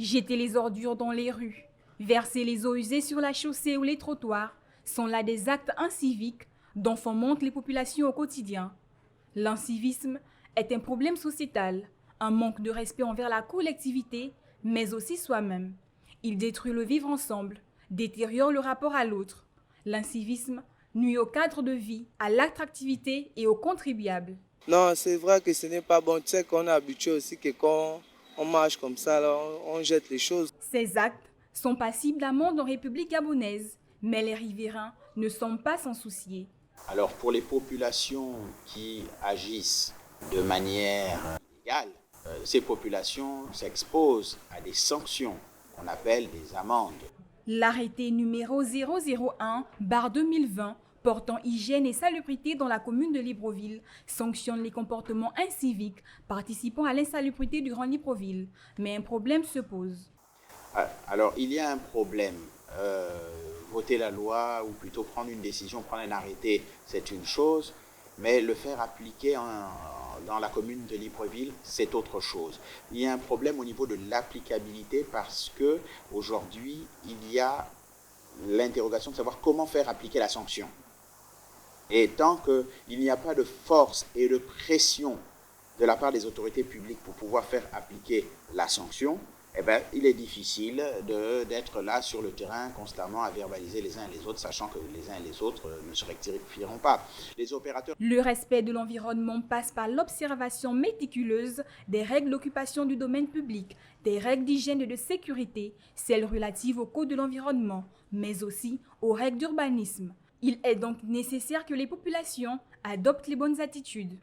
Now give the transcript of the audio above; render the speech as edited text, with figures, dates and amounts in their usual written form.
Jeter les ordures dans les rues, verser les eaux usées sur la chaussée ou les trottoirs sont là des actes inciviques dont fomentent les populations au quotidien. L'incivisme est un problème sociétal, un manque de respect envers la collectivité, mais aussi soi-même. Il détruit le vivre ensemble, détériore le rapport à l'autre. L'incivisme nuit au cadre de vie, à l'attractivité et aux contribuables. Non, c'est vrai que ce n'est pas bon. Tu sais qu'on est habitué aussi que quand on marche comme ça, là, on jette les choses. Ces actes sont passibles d'amende en République gabonaise, mais les riverains ne semblent pas s'en soucier. Alors pour les populations qui agissent de manière illégale, ces populations s'exposent à des sanctions qu'on appelle des amendes. L'arrêté numéro 001/2020 portant hygiène et salubrité dans la commune de Libreville sanctionne les comportements inciviques participant à l'insalubrité du Grand Libreville. Mais un problème se pose. Alors il y a un problème. Voter la loi ou plutôt prendre une décision, prendre un arrêté, c'est une chose, mais le faire appliquer dans la commune de Libreville, c'est autre chose. Il y a un problème au niveau de l'applicabilité parce que aujourd'hui, il y a l'interrogation de savoir comment faire appliquer la sanction. Et tant qu'il n'y a pas de force et de pression de la part des autorités publiques pour pouvoir faire appliquer la sanction, eh bien, il est difficile d'être là sur le terrain constamment à verbaliser les uns et les autres, sachant que les uns et les autres ne se rectifieront pas. Les opérateurs... Le respect de l'environnement passe par l'observation méticuleuse des règles d'occupation du domaine public, des règles d'hygiène et de sécurité, celles relatives au code de l'environnement, mais aussi aux règles d'urbanisme. Il est donc nécessaire que les populations adoptent les bonnes attitudes.